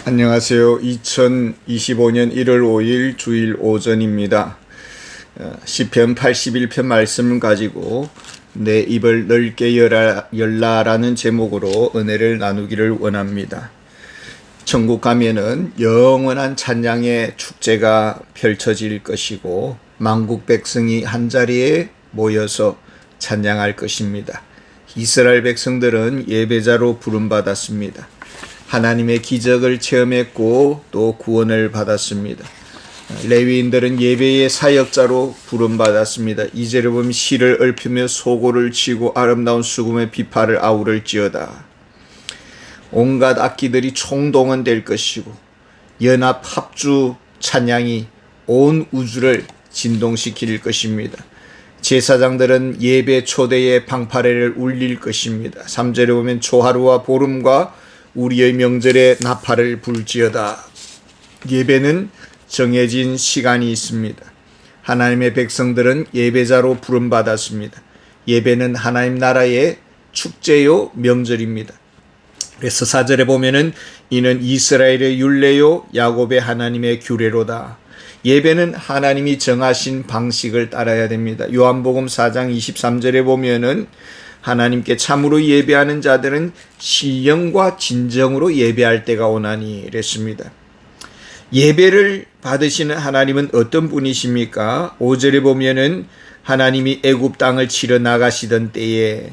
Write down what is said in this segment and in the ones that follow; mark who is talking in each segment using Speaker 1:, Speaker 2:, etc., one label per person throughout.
Speaker 1: 안녕하세요. 2025년 1월 5일 주일 오전입니다. 시편 81편 말씀을 가지고 내 입을 넓게 열라라는 제목으로 은혜를 나누기를 원합니다. 천국 가면은 영원한 찬양의 축제가 펼쳐질 것이고 만국 백성이 한자리에 모여서 찬양할 것입니다. 이스라엘 백성들은 예배자로 부름받았습니다. 하나님의 기적을 체험했고 또 구원을 받았습니다. 레위인들은 예배의 사역자로 부름받았습니다. 2절에 보면 실을 읊으며 소고를 치고 아름다운 수금의 비파를 아우를지어다. 온갖 악기들이 총동원될 것이고 연합 합주 찬양이 온 우주를 진동시킬 것입니다. 제사장들은 예배 초대의 방파레를 울릴 것입니다. 3절에 보면 초하루와 보름과 우리의 명절에 나팔을 불지어다. 예배는 정해진 시간이 있습니다. 하나님의 백성들은 예배자로 부름받았습니다. 예배는 하나님 나라의 축제요 명절입니다. 그래서 4절에 보면은 이는 이스라엘의 율례요 야곱의 하나님의 규례로다. 예배는 하나님이 정하신 방식을 따라야 됩니다. 요한복음 4장 23절에 보면은 하나님께 참으로 예배하는 자들은 신령과 진정으로 예배할 때가 오나니 이랬습니다. 예배를 받으시는 하나님은 어떤 분이십니까? 5절에 보면은 하나님이 애굽 땅을 치러 나가시던 때에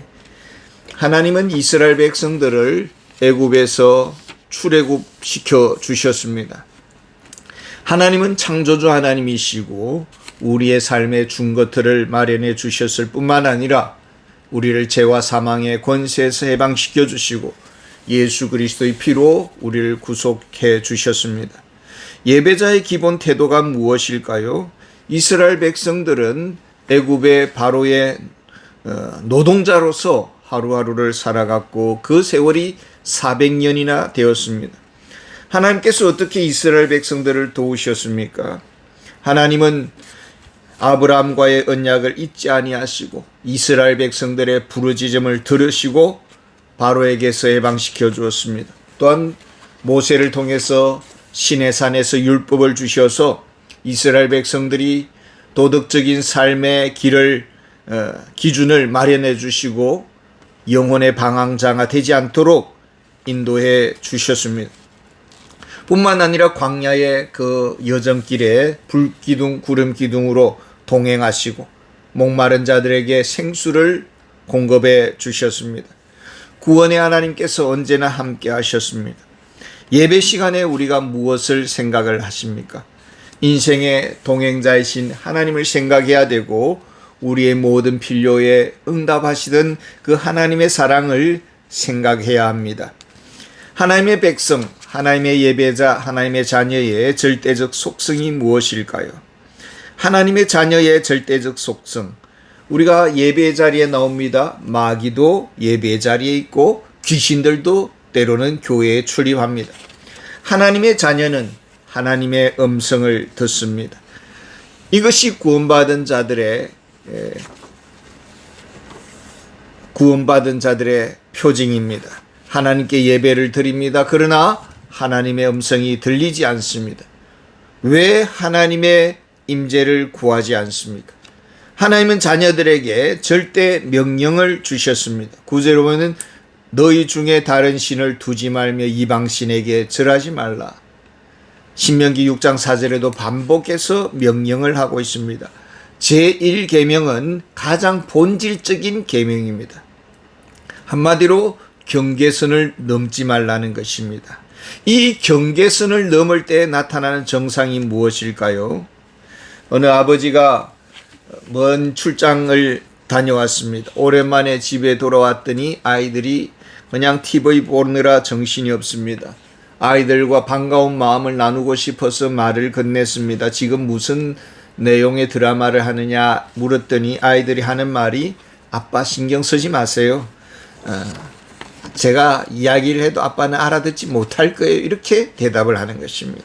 Speaker 1: 하나님은 이스라엘 백성들을 애굽에서 출애굽시켜 주셨습니다. 하나님은 창조주 하나님이시고 우리의 삶의 중거틀을 마련해 주셨을 뿐만 아니라 우리를 죄와 사망의 권세에서 해방시켜 주시고 예수 그리스도의 피로 우리를 구속해 주셨습니다. 예배자의 기본 태도가 무엇일까요? 이스라엘 백성들은 애굽의 바로의 노동자로서 하루하루를 살아갔고 그 세월이 400년이나 되었습니다. 하나님께서 어떻게 이스라엘 백성들을 도우셨습니까? 하나님은 아브라함과의 언약을 잊지 아니하시고 이스라엘 백성들의 부르짖음을 들으시고 바로에게서 해방시켜 주었습니다. 또한 모세를 통해서 시내산에서 율법을 주셔서 이스라엘 백성들이 도덕적인 삶의 기준을 마련해 주시고 영혼의 방황자가 되지 않도록 인도해 주셨습니다. 뿐만 아니라 광야의 그 여정길에 불기둥 구름기둥으로 동행하시고 목마른 자들에게 생수를 공급해 주셨습니다. 구원의 하나님께서 언제나 함께 하셨습니다. 예배 시간에 우리가 무엇을 생각을 하십니까? 인생의 동행자이신 하나님을 생각해야 되고 우리의 모든 필요에 응답하시던 그 하나님의 사랑을 생각해야 합니다. 하나님의 백성, 하나님의 예배자, 하나님의 자녀의 절대적 속성이 무엇일까요? 하나님의 자녀의 절대적 속성. 우리가 예배 자리에 나옵니다. 마귀도 예배 자리에 있고 귀신들도 때로는 교회에 출입합니다. 하나님의 자녀는 하나님의 음성을 듣습니다. 이것이 구원받은 자들의 표징입니다. 하나님께 예배를 드립니다. 그러나 하나님의 음성이 들리지 않습니다. 왜 하나님의 임재를 구하지 않습니까? 하나님은 자녀들에게 절대 명령을 주셨습니다. 9절에 보면 너희 중에 다른 신을 두지 말며 이방신에게 절하지 말라. 신명기 6장 4절에도 반복해서 명령을 하고 있습니다. 제1계명은 가장 본질적인 계명입니다. 한마디로 경계선을 넘지 말라는 것입니다. 이 경계선을 넘을 때 나타나는 정상이 무엇일까요? 어느 아버지가 먼 출장을 다녀왔습니다. 오랜만에 집에 돌아왔더니 아이들이 그냥 TV 보느라 정신이 없습니다. 아이들과 반가운 마음을 나누고 싶어서 말을 건넸습니다. 지금 무슨 내용의 드라마를 하느냐 물었더니 아이들이 하는 말이 아빠 신경 쓰지 마세요. 제가 이야기를 해도 아빠는 알아듣지 못할 거예요. 이렇게 대답을 하는 것입니다.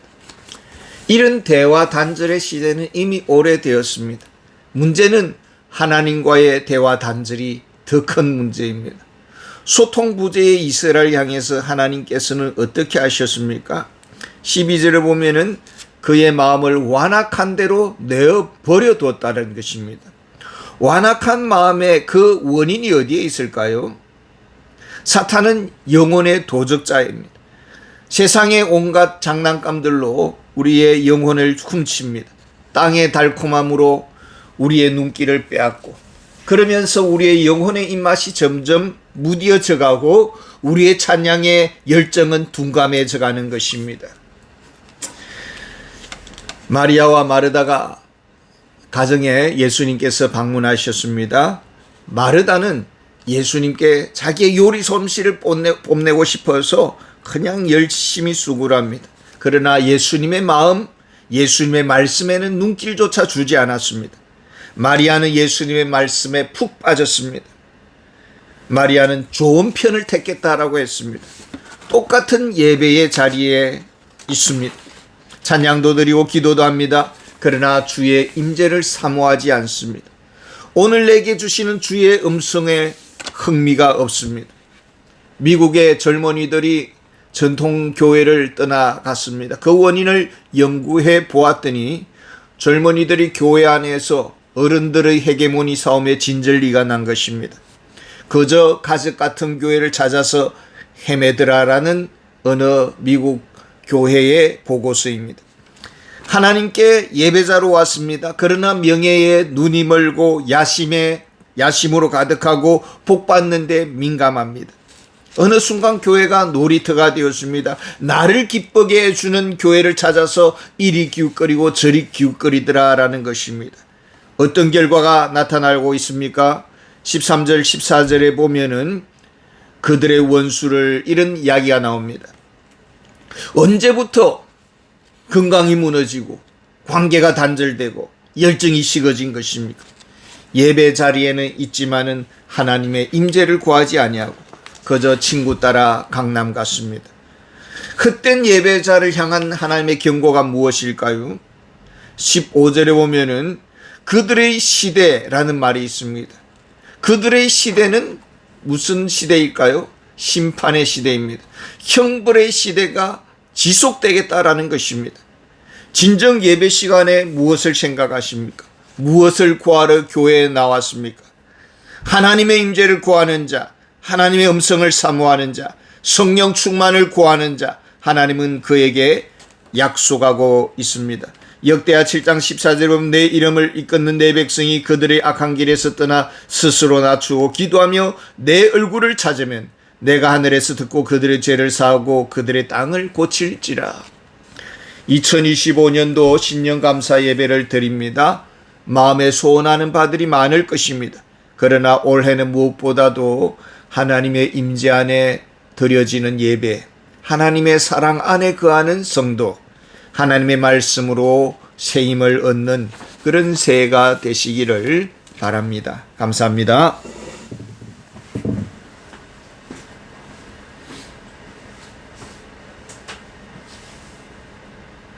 Speaker 1: 이런 대화 단절의 시대는 이미 오래되었습니다. 문제는 하나님과의 대화 단절이 더 큰 문제입니다. 소통 부재의 이스라엘 향해서 하나님께서는 어떻게 하셨습니까? 12절을 보면은 그의 마음을 완악한 대로 내어 버려두었다는 것입니다. 완악한 마음의 그 원인이 어디에 있을까요? 사탄은 영혼의 도적자입니다. 세상의 온갖 장난감들로 우리의 영혼을 훔칩니다. 땅의 달콤함으로 우리의 눈길을 빼앗고, 그러면서 우리의 영혼의 입맛이 점점 무뎌져 가고 우리의 찬양의 열정은 둔감해져 가는 것입니다. 마리아와 마르다가 가정에 예수님께서 방문하셨습니다. 마르다는 예수님께 자기의 요리 솜씨를 뽐내고 싶어서 그냥 열심히 수고를 합니다. 그러나 예수님의 마음, 예수님의 말씀에는 눈길조차 주지 않았습니다. 마리아는 예수님의 말씀에 푹 빠졌습니다. 마리아는 좋은 편을 택했다라고 했습니다. 똑같은 예배의 자리에 있습니다. 찬양도 드리고 기도도 합니다. 그러나 주의 임재를 사모하지 않습니다. 오늘 내게 주시는 주의 음성에 흥미가 없습니다. 미국의 젊은이들이 전통교회를 떠나갔습니다. 그 원인을 연구해 보았더니 젊은이들이 교회 안에서 어른들의 헤게모니 싸움에 진절리가 난 것입니다. 그저 가족 같은 교회를 찾아서 헤매더라라는 어느 미국 교회의 보고서입니다. 하나님께 예배자로 왔습니다. 그러나 명예에 눈이 멀고 야심으로 가득하고 복받는 데 민감합니다. 어느 순간 교회가 놀이터가 되었습니다. 나를 기쁘게 해주는 교회를 찾아서 이리 기웃거리고 저리 기웃거리더라라는 것입니다. 어떤 결과가 나타나고 있습니까? 13절 14절에 보면은 그들의 원수를 이런 이야기가 나옵니다. 언제부터 건강이 무너지고 관계가 단절되고 열정이 식어진 것입니까? 예배 자리에는 있지만은 하나님의 임재를 구하지 아니하고 그저 친구 따라 강남 갔습니다. 헛된 예배자를 향한 하나님의 경고가 무엇일까요? 15절에 보면은 그들의 시대라는 말이 있습니다. 그들의 시대는 무슨 시대일까요? 심판의 시대입니다. 형벌의 시대가 지속되겠다라는 것입니다. 진정 예배 시간에 무엇을 생각하십니까? 무엇을 구하러 교회에 나왔습니까? 하나님의 임재를 구하는 자, 하나님의 음성을 사모하는 자, 성령 충만을 구하는 자, 하나님은 그에게 약속하고 있습니다. 역대하 7장 14절에 보면 내 이름을 이끄는 내 백성이 그들의 악한 길에서 떠나 스스로 낮추고 기도하며 내 얼굴을 찾으면 내가 하늘에서 듣고 그들의 죄를 사하고 그들의 땅을 고칠지라. 2025년도 신년 감사 예배를 드립니다. 마음에 소원하는 바들이 많을 것입니다. 그러나 올해는 무엇보다도 하나님의 임재 안에 드려지는 예배, 하나님의 사랑 안에 거하는 성도, 하나님의 말씀으로 새 힘을 얻는 그런 새해가 되시기를 바랍니다. 감사합니다.